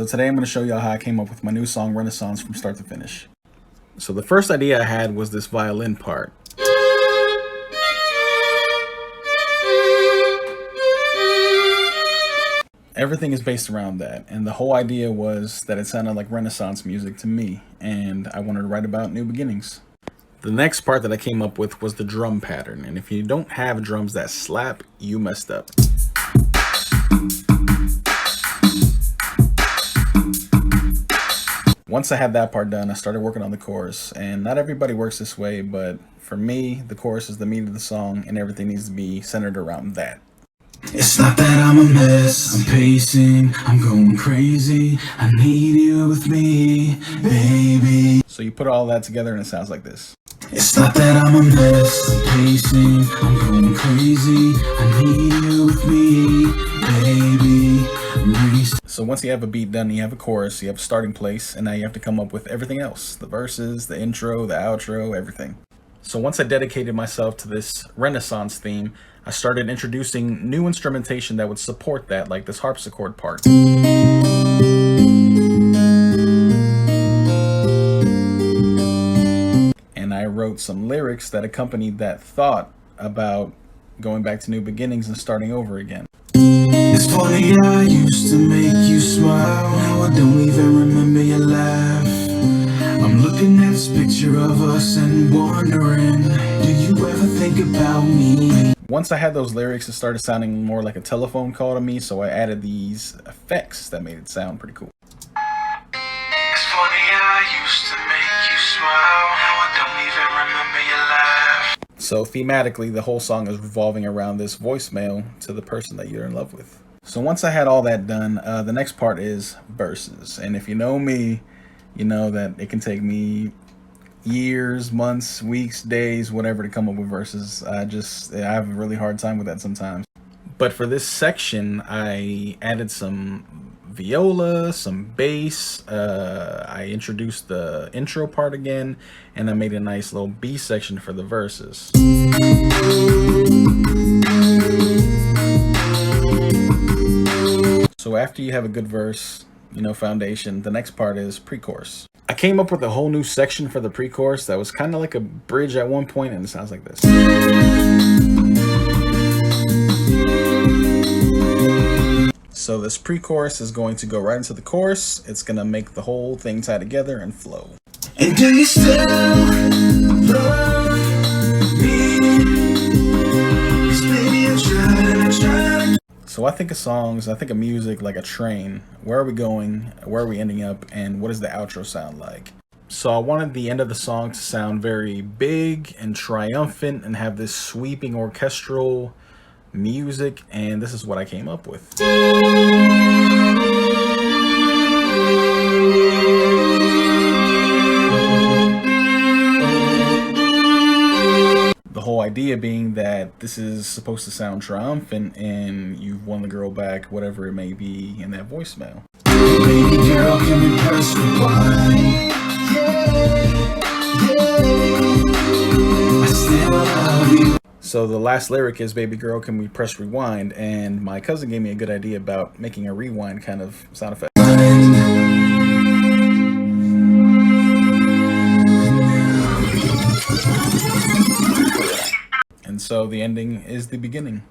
So today I'm going to show y'all how I came up with my new song Renaissance from start to finish. So the first idea I had was this violin part. Everything is based around that, and the whole idea was that it sounded like Renaissance music to me, and I wanted to write about new beginnings. The next part that I came up with was the drum pattern, and if you don't have drums that slap, you messed up. Once I had that part done, I started working on the chorus, and not everybody works this way, but for me, the chorus is the meat of the song, and everything needs to be centered around that. It's not that I'm a mess, I'm pacing, I'm going crazy, I need you with me, baby. So you put all that together and it sounds like this. It's not that I'm a mess, I'm pacing, I'm going crazy, I need you with me, baby. So once you have a beat done, you have a chorus, you have a starting place, and now you have to come up with everything else. The verses, the intro, the outro, everything. So once I dedicated myself to this Renaissance theme, I started introducing new instrumentation that would support that, like this harpsichord part. And I wrote some lyrics that accompanied that thought about going back to new beginnings and starting over again. It's funny, I used to make you smile, now I don't even remember your laugh. I'm looking at this picture of us and wondering, do you ever think about me? Once I had those lyrics, it started sounding more like a telephone call to me, so I added these effects that made it sound pretty cool. It's funny, I used to make you smile, now I don't even remember your laugh. So thematically, the whole song is revolving around this voicemail to the person that you're in love with. So once I had all that done, the next part is verses. And if you know me, you know that it can take me years, months, weeks, days, whatever to come up with verses. I have a really hard time with that sometimes. But for this section, I added some viola, some bass, I introduced the intro part again, and I made a nice little B section for the verses. So after you have a good verse, foundation, the next part is pre-chorus. I came up with a whole new section for the pre-chorus that was kind of like a bridge at one point, and it sounds like this. So this pre-chorus is going to go right into the chorus. It's going to make the whole thing tie together and flow. And do you still love me? 'Cause baby, I'm trying. So I think of songs, I think of music like a train. Where are we going? Where are we ending up? And what does the outro sound like? So I wanted the end of the song to sound very big and triumphant and have this sweeping orchestral music, and this is what I came up with. The whole idea being that this is supposed to sound triumphant and you've won the girl back, whatever it may be, in that voicemail. Baby girl, can we press rewind? I still love you. So the last lyric is, baby girl, can we press rewind? And my cousin gave me a good idea about making a rewind kind of sound effect. And so the ending is the beginning.